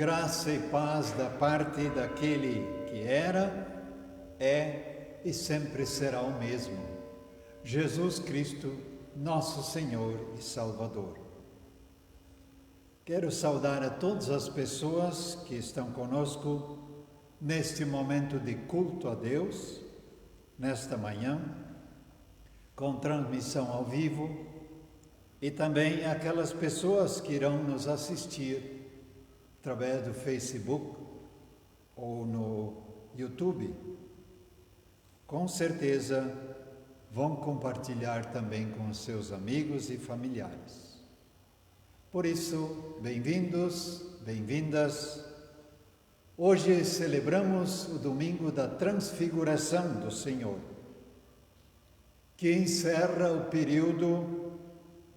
Graça e paz da parte daquele que era, é e sempre será o mesmo, Jesus Cristo, nosso Senhor e Salvador. Quero saudar a todas as pessoas que estão conosco neste momento de culto a Deus, nesta manhã, com transmissão ao vivo, e também aquelas pessoas que irão nos assistir através do Facebook ou no YouTube. Com certeza vão compartilhar também com os seus amigos e familiares. Por isso, bem-vindos, bem-vindas. Hoje celebramos o domingo da Transfiguração do Senhor, que encerra o período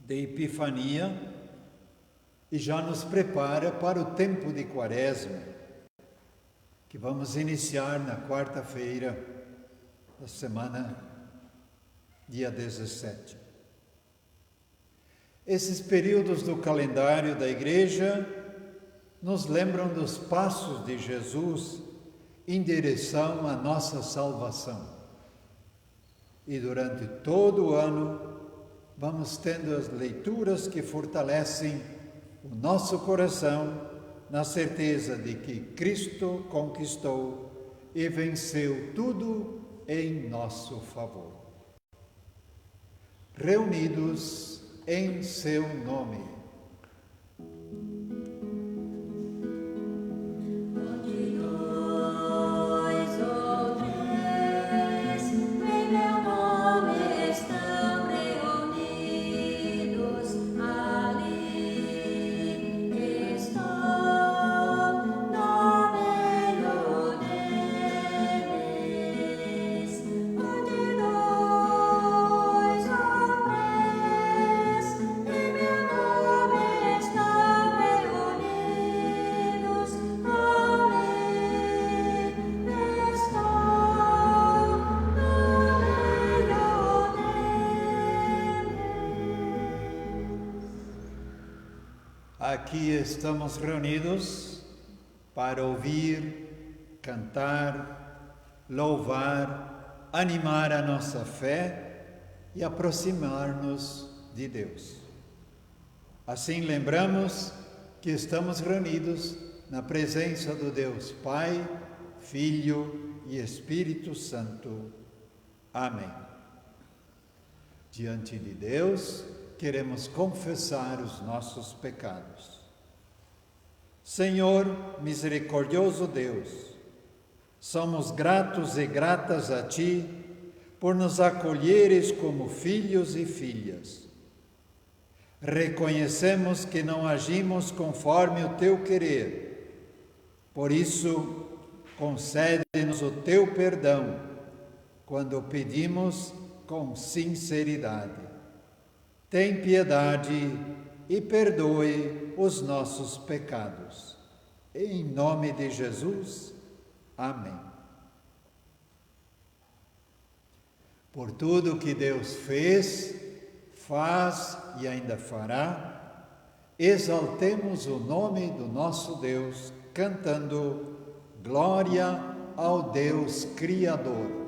de Epifania e já nos prepara para o tempo de Quaresma, que vamos iniciar na quarta-feira da semana, dia 17. Esses períodos do calendário da Igreja nos lembram dos passos de Jesus em direção à nossa salvação. E durante todo o ano vamos tendo as leituras que fortalecem o nosso coração na certeza de que Cristo conquistou e venceu tudo em nosso favor. Reunidos em seu nome. Aqui estamos reunidos para ouvir, cantar, louvar, animar a nossa fé e aproximar-nos de Deus. Assim lembramos que estamos reunidos na presença do Deus Pai, Filho e Espírito Santo. Amém. Diante de Deus, queremos confessar os nossos pecados. Senhor, misericordioso Deus, somos gratos e gratas a Ti por nos acolheres como filhos e filhas. Reconhecemos que não agimos conforme o Teu querer. Por isso, concede-nos o Teu perdão quando pedimos com sinceridade. Tem piedade e perdoe os nossos pecados. Em nome de Jesus, amém. Por tudo que Deus fez, faz e ainda fará, exaltemos o nome do nosso Deus, cantando glória ao Deus Criador.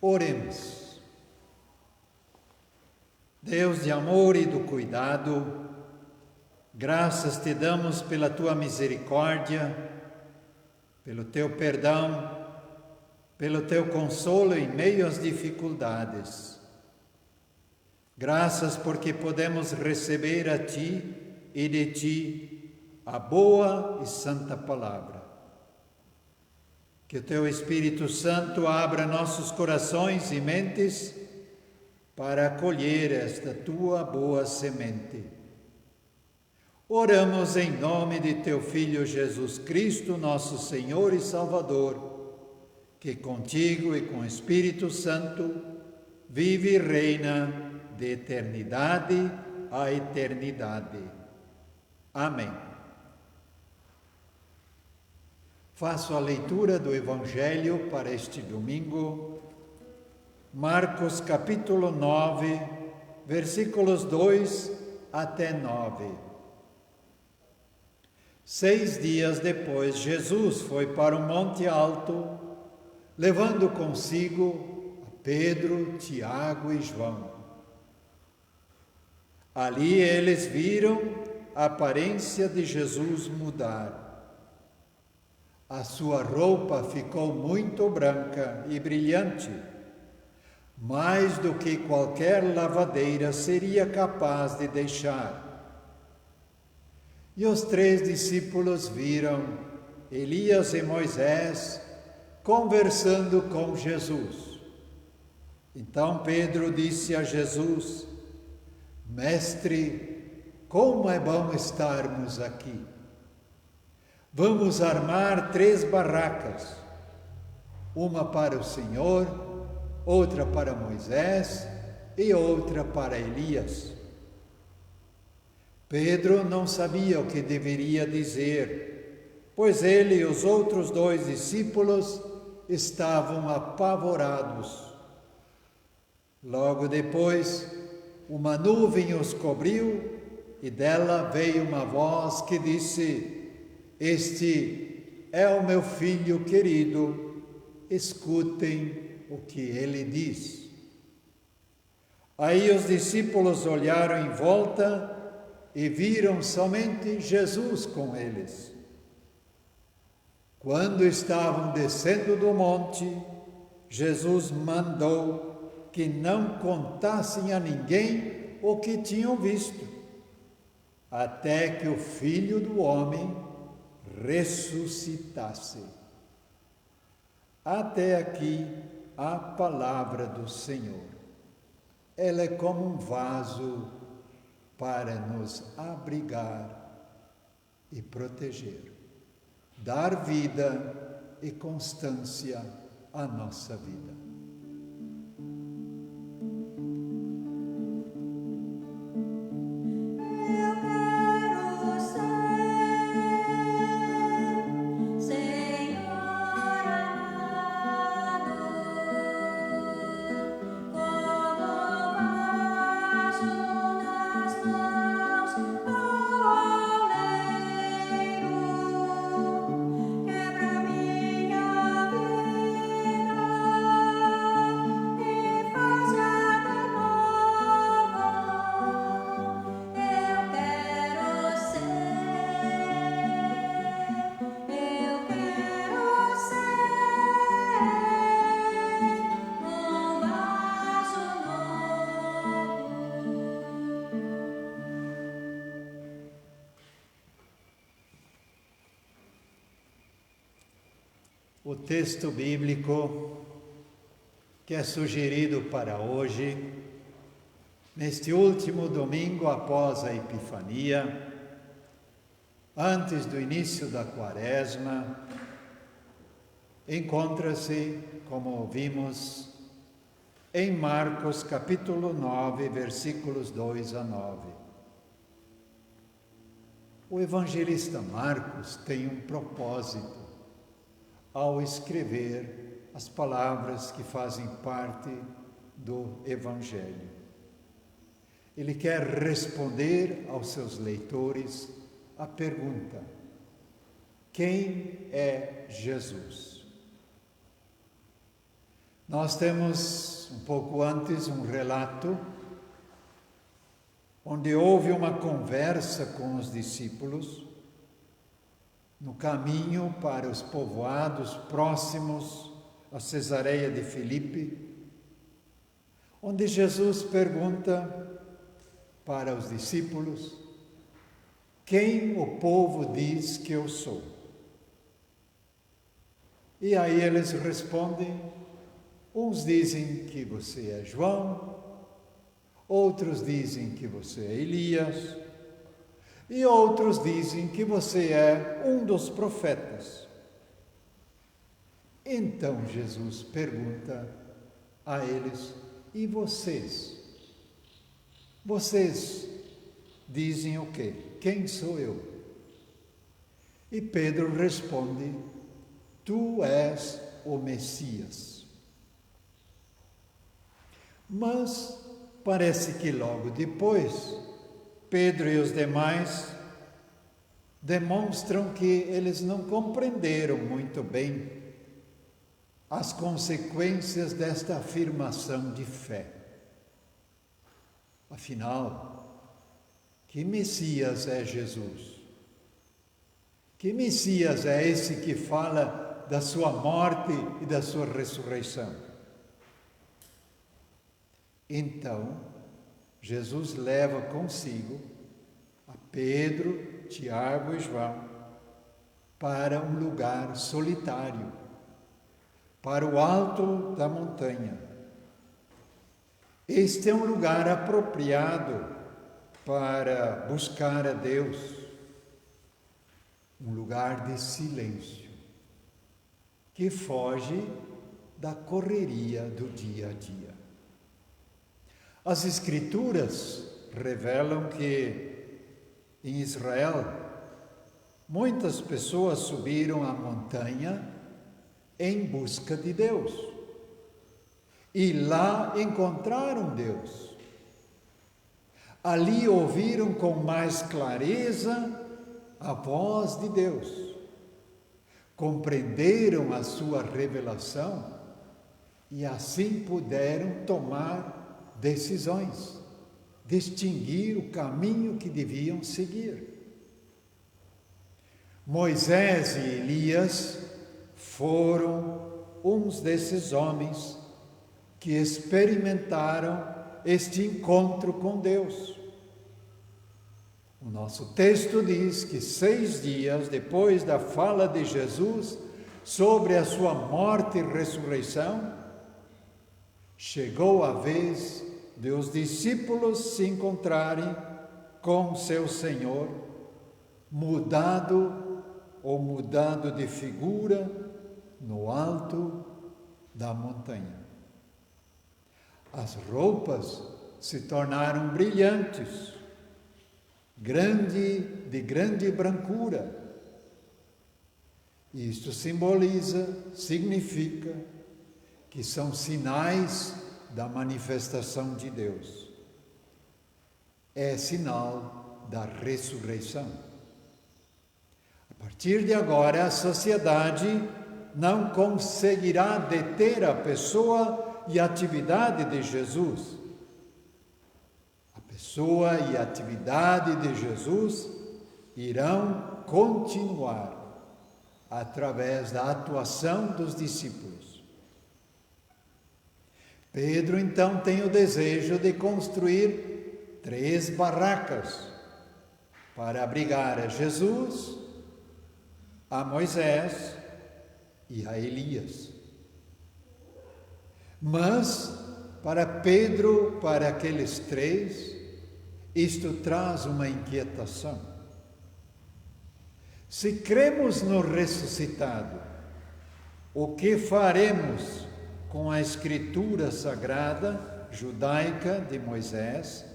Oremos. Deus de amor e do cuidado, graças te damos pela tua misericórdia, pelo teu perdão, pelo teu consolo em meio às dificuldades. Graças porque podemos receber a ti e de ti a boa e santa palavra. Que o teu Espírito Santo abra nossos corações e mentes para acolher esta tua boa semente Oramos em nome de teu Filho Jesus Cristo, nosso Senhor e Salvador, que contigo e com o Espírito Santo vive e reina de eternidade a eternidade. Amém. Faço a leitura do Evangelho para este domingo, Marcos capítulo 9, versículos 2 até 9. 6 dias depois, Jesus foi para o Monte Alto, levando consigo a Pedro, Tiago e João. Ali eles viram a aparência de Jesus mudar. A sua roupa ficou muito branca e brilhante, mais do que qualquer lavadeira seria capaz de deixar. E os 3 discípulos viram Elias e Moisés conversando com Jesus. Então Pedro disse a Jesus: Mestre, como é bom estarmos aqui. Vamos armar 3 barracas, uma para o Senhor, outra para Moisés e outra para Elias. Pedro não sabia o que deveria dizer, pois ele e os outros 2 discípulos estavam apavorados. Logo depois, uma nuvem os cobriu e dela veio uma voz que disse: Este é o meu filho querido, escutem o que ele diz. Aí os discípulos olharam em volta e viram somente Jesus com eles. Quando estavam descendo do monte, Jesus mandou que não contassem a ninguém o que tinham visto, até que o Filho do Homem ressuscitasse. Até aqui a palavra do Senhor. Ela é como um vaso para nos abrigar e proteger, dar vida e constância à nossa vida. O texto bíblico que é sugerido para hoje, neste último domingo após a Epifania, antes do início da Quaresma, encontra-se, como ouvimos, em Marcos capítulo 9, versículos 2 a 9. O evangelista Marcos tem um propósito ao escrever as palavras que fazem parte do Evangelho. Ele quer responder aos seus leitores a pergunta: quem é Jesus? Nós temos, um pouco antes, um relato onde houve uma conversa com os discípulos no caminho para os povoados próximos a Cesareia de Filipe, onde Jesus pergunta para os discípulos: quem o povo diz que eu sou? E aí eles respondem: uns dizem que você é João, outros dizem que você é Elias, E outros dizem que você é um dos profetas. Então Jesus pergunta a eles: e vocês? Vocês dizem o quê? Quem sou eu? E Pedro responde: tu és o Messias. Mas parece que logo depois, Pedro e os demais demonstram que eles não compreenderam muito bem as consequências desta afirmação de fé. Afinal, que Messias é Jesus? Que Messias é esse que fala da sua morte e da sua ressurreição? Então, Jesus leva consigo a Pedro, Tiago e João para um lugar solitário, para o alto da montanha. Este é um lugar apropriado para buscar a Deus, um lugar de silêncio, que foge da correria do dia a dia. As Escrituras revelam que em Israel muitas pessoas subiram a montanha em busca de Deus e lá encontraram Deus. Ali ouviram com mais clareza a voz de Deus, compreenderam a sua revelação e assim puderam tomar decisões, distinguir o caminho que deviam seguir. Moisés e Elias foram uns desses homens que experimentaram este encontro com Deus. O nosso texto diz que 6 dias depois da fala de Jesus sobre a sua morte e ressurreição, chegou a vez de os discípulos se encontrarem com seu Senhor, mudando de figura no alto da montanha. As roupas se tornaram brilhantes, de grande brancura. Isto significa que são sinais da manifestação de Deus. É sinal da ressurreição. A partir de agora, a sociedade não conseguirá deter a pessoa e a atividade de Jesus. A pessoa e a atividade de Jesus irão continuar através da atuação dos discípulos. Pedro, então, tem o desejo de construir 3 barracas para abrigar a Jesus, a Moisés e a Elias. Mas, para Pedro, para aqueles 3, isto traz uma inquietação. Se cremos no ressuscitado, o que faremos com a escritura sagrada judaica de Moisés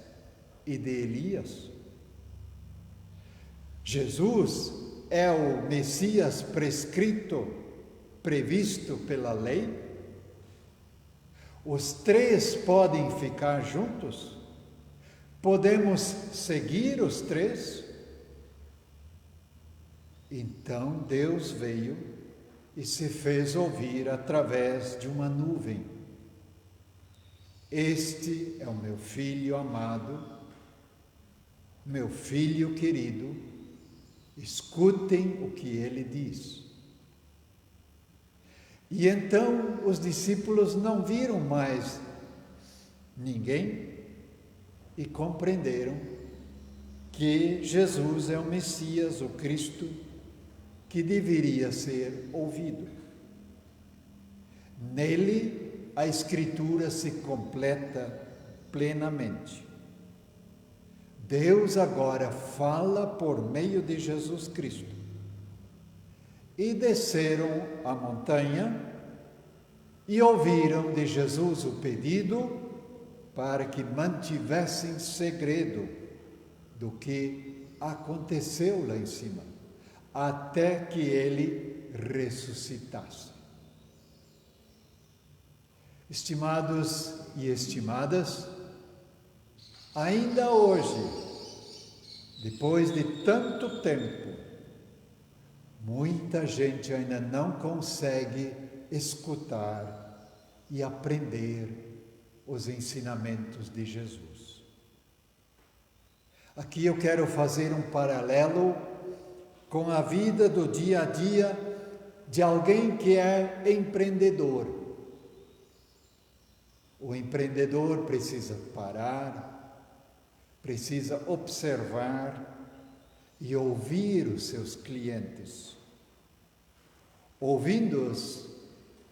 e de Elias? Jesus é o Messias previsto pela lei? Os 3 podem ficar juntos? Podemos seguir os 3? Então Deus veio e se fez ouvir através de uma nuvem. Este é o meu filho amado, meu filho querido, escutem o que ele diz. E então os discípulos não viram mais ninguém e compreenderam que Jesus é o Messias, o Cristo, que deveria ser ouvido. Nele, a Escritura se completa plenamente. Deus agora fala por meio de Jesus Cristo. E desceram a montanha e ouviram de Jesus o pedido para que mantivessem segredo do que aconteceu lá em cima, até que ele ressuscitasse. Estimados e estimadas, ainda hoje, depois de tanto tempo, muita gente ainda não consegue escutar e aprender os ensinamentos de Jesus. Aqui eu quero fazer um paralelo com a vida do dia a dia de alguém que é empreendedor. O empreendedor precisa parar, precisa observar e ouvir os seus clientes. Ouvindo-os,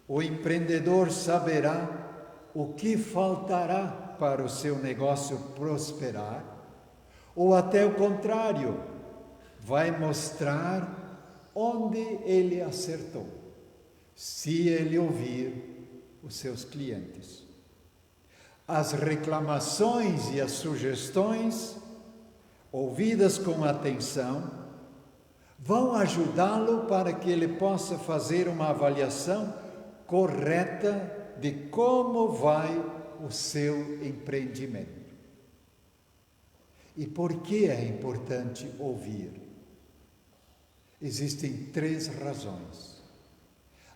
o empreendedor saberá o que faltará para o seu negócio prosperar, ou até o contrário, vai mostrar onde ele acertou, se ele ouvir os seus clientes. As reclamações e as sugestões, ouvidas com atenção, vão ajudá-lo para que ele possa fazer uma avaliação correta de como vai o seu empreendimento. E por que é importante ouvir? Existem 3 razões.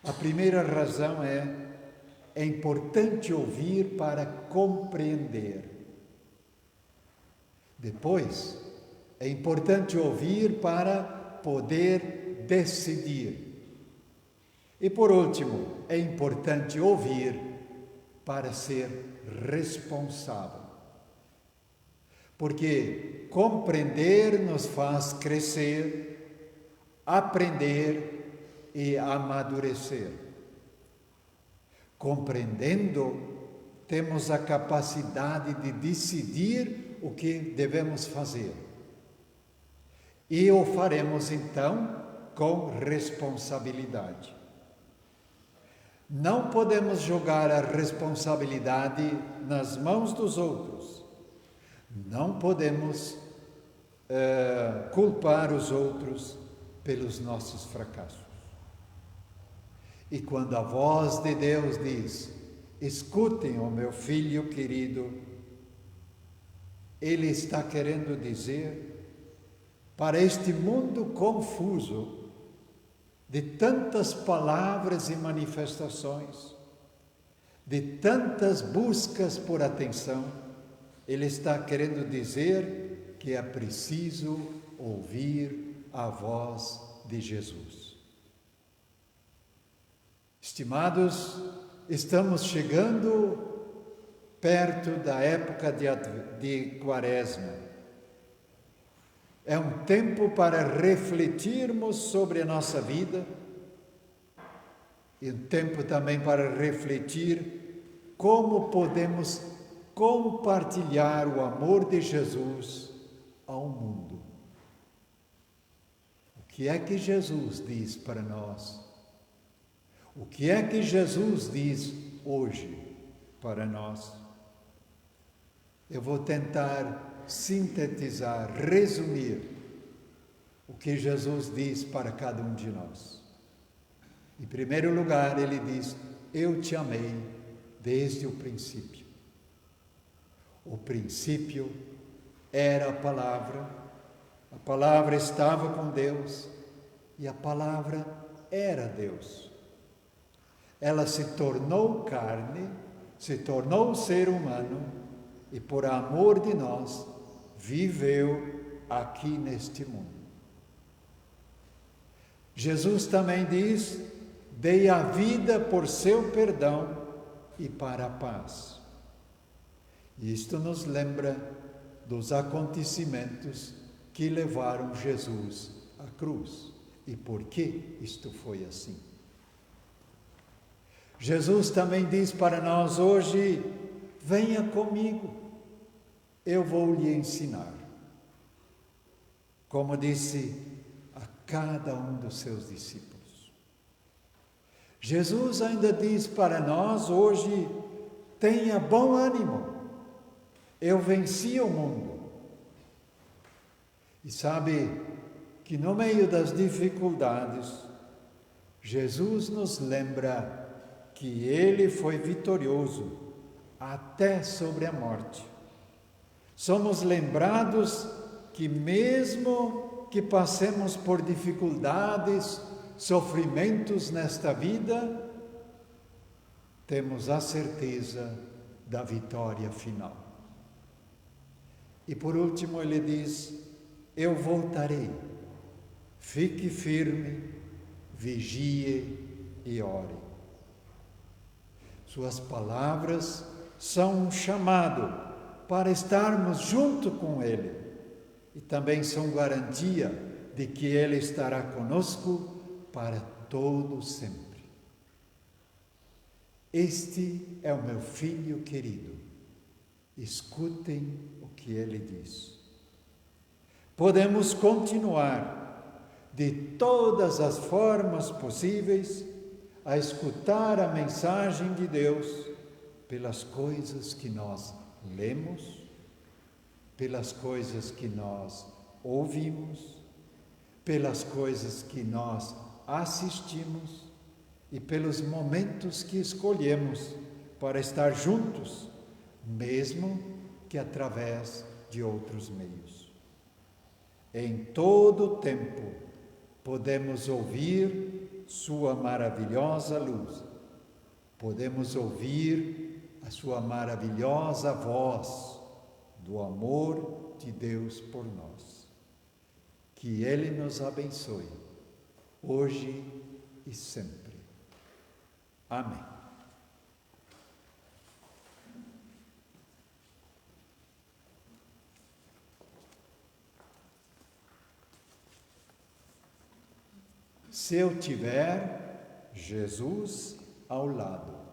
A primeira razão é importante ouvir para compreender. Depois, é importante ouvir para poder decidir. E por último, é importante ouvir para ser responsável. Porque compreender nos faz crescer, aprender e amadurecer. Compreendendo, temos a capacidade de decidir o que devemos fazer. E o faremos então com responsabilidade. Não podemos jogar a responsabilidade nas mãos dos outros. Não podemos culpar os outros pelos nossos fracassos. E quando a voz de Deus diz: escutem o meu filho querido, Ele está querendo dizer, para este mundo confuso, de tantas palavras e manifestações, de tantas buscas por atenção, Ele está querendo dizer que é preciso ouvir a voz de Jesus. Estimados, estamos chegando perto da época de Quaresma. É um tempo para refletirmos sobre a nossa vida e um tempo também para refletir como podemos compartilhar o amor de Jesus ao mundo. O que é que Jesus diz para nós? O que é que Jesus diz hoje para nós? Eu vou tentar sintetizar, resumir o que Jesus diz para cada um de nós. Em primeiro lugar, ele diz: eu te amei desde o princípio. O princípio era a palavra estava com Deus e a palavra era Deus. Ela se tornou carne, se tornou ser humano e por amor de nós viveu aqui neste mundo. Jesus também diz: dei a vida por seu perdão e para a paz. Isto nos lembra dos acontecimentos que levaram Jesus à cruz e por que isto foi assim. Jesus também diz para nós hoje: venha comigo, eu vou lhe ensinar. como disse a cada um dos seus discípulos. Jesus ainda diz para nós hoje: tenha bom ânimo, eu venci o mundo. E sabe que no meio das dificuldades, Jesus nos lembra que Ele foi vitorioso até sobre a morte. Somos lembrados que mesmo que passemos por dificuldades, sofrimentos nesta vida, temos a certeza da vitória final. E por último ele diz: eu voltarei, fique firme, vigie e ore. Suas palavras são um chamado para estarmos junto com Ele e também são garantia de que Ele estará conosco para todo sempre. Este é o meu filho querido, escutem o que Ele diz. Podemos continuar de todas as formas possíveis a escutar a mensagem de Deus pelas coisas que nós lemos, pelas coisas que nós ouvimos, pelas coisas que nós assistimos e pelos momentos que escolhemos para estar juntos, mesmo que através de outros meios. Em todo o tempo podemos ouvir sua maravilhosa luz, podemos ouvir a sua maravilhosa voz do amor de Deus por nós. Que Ele nos abençoe, hoje e sempre. Amém. Se eu tiver Jesus ao lado.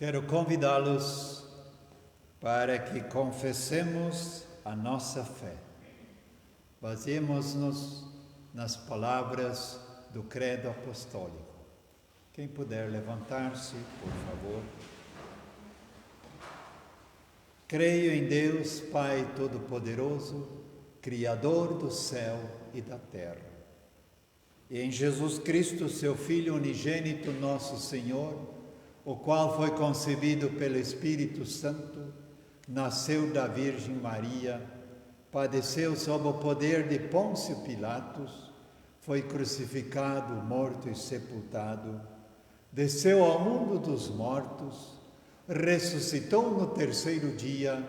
Quero convidá-los para que confessemos a nossa fé. Baseemos-nos nas palavras do Credo Apostólico. Quem puder levantar-se, por favor. Creio em Deus, Pai Todo-Poderoso, Criador do céu e da terra, e em Jesus Cristo, seu Filho unigênito, nosso Senhor, o qual foi concebido pelo Espírito Santo, nasceu da Virgem Maria, padeceu sob o poder de Pôncio Pilatos, foi crucificado, morto e sepultado, desceu ao mundo dos mortos, ressuscitou no terceiro dia,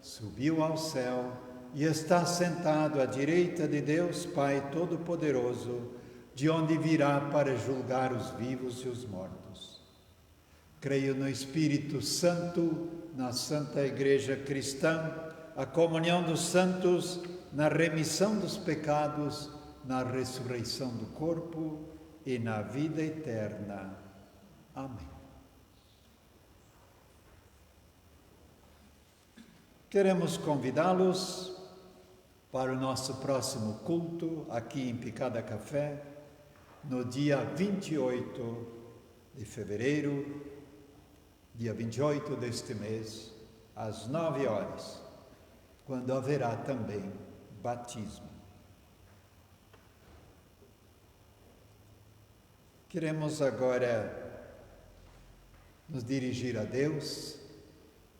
subiu ao céu e está sentado à direita de Deus Pai Todo-Poderoso, de onde virá para julgar os vivos e os mortos. Creio no Espírito Santo, na Santa Igreja Cristã, a comunhão dos santos, na remissão dos pecados, na ressurreição do corpo e na vida eterna. Amém. Queremos convidá-los para o nosso próximo culto aqui em Picada Café, no dia 28 de fevereiro, dia 28 deste mês, às 9 horas, quando haverá também batismo. Queremos agora nos dirigir a Deus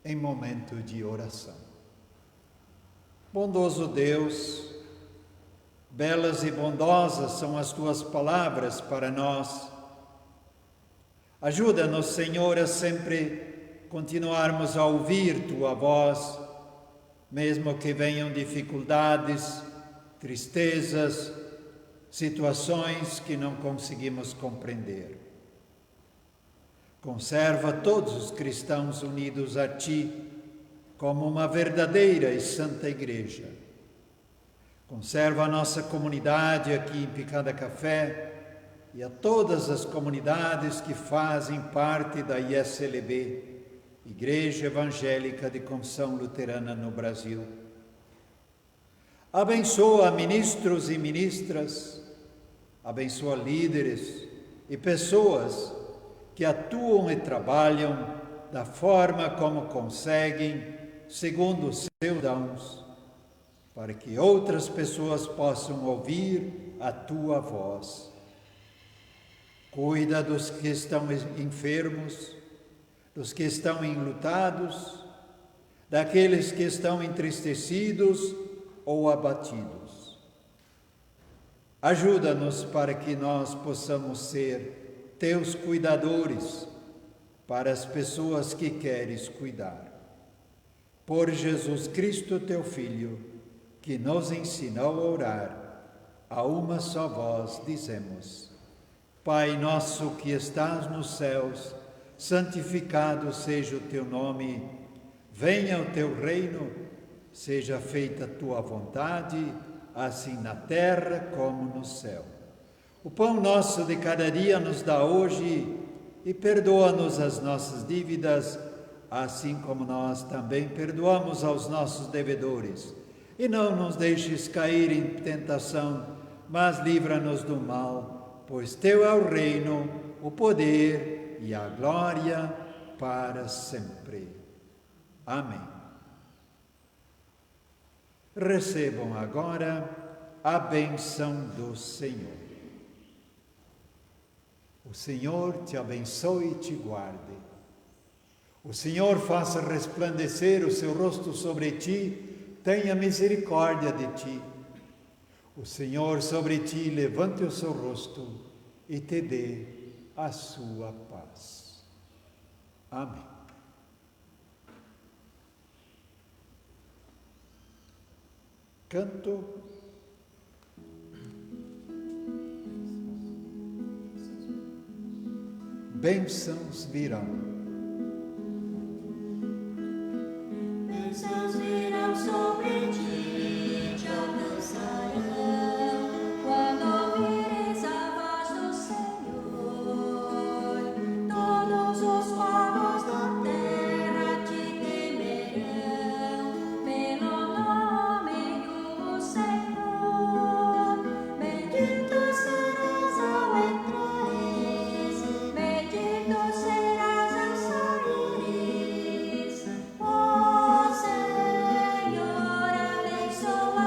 em momento de oração. Bondoso Deus, belas e bondosas são as tuas palavras para nós. Ajuda-nos, Senhor, a sempre continuarmos a ouvir tua voz, mesmo que venham dificuldades, tristezas, situações que não conseguimos compreender. Conserva todos os cristãos unidos a ti, como uma verdadeira e santa igreja. Conserva a nossa comunidade aqui em Picada Café e a todas as comunidades que fazem parte da ISLB, Igreja Evangélica de Confissão Luterana no Brasil. Abençoa ministros e ministras, abençoa líderes e pessoas que atuam e trabalham da forma como conseguem, segundo os seus dons, para que outras pessoas possam ouvir a tua voz. Cuida dos que estão enfermos, dos que estão enlutados, daqueles que estão entristecidos ou abatidos. Ajuda-nos para que nós possamos ser teus cuidadores para as pessoas que queres cuidar. Por Jesus Cristo, teu Filho, que nos ensinou a orar, a uma só voz dizemos: Pai nosso que estás nos céus, santificado seja o teu nome, venha o teu reino, seja feita a tua vontade, assim na terra como no céu. O pão nosso de cada dia nos dá hoje e perdoa-nos as nossas dívidas, assim como nós também perdoamos aos nossos devedores. E não nos deixes cair em tentação, mas livra-nos do mal, pois teu é o reino, o poder e a glória para sempre. Amém. Recebam agora a bênção do Senhor. O Senhor te abençoe e te guarde. O Senhor faça resplandecer o seu rosto sobre ti, tenha misericórdia de ti. O Senhor sobre ti levante o seu rosto e te dê a sua paz. Amém. Canto. Bênçãos virão. Bênçãos virão sobre ti, te alcançarão, quando ouvires a voz do Senhor. Todos os povos da terra te temerão, pelo nome do Senhor. Bendito serás ao entrares, bendito serás ao saíres. O Senhor abençoará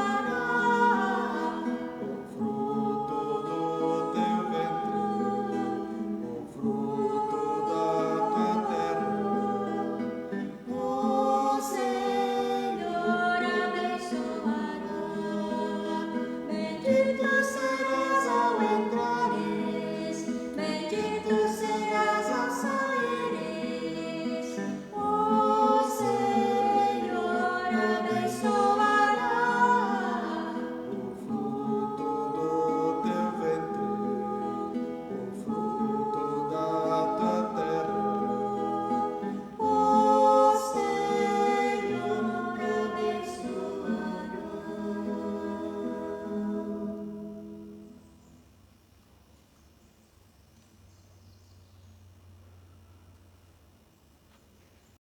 o fruto do teu ventre, o fruto da tua terra. O Senhor abençoará. Bendito serás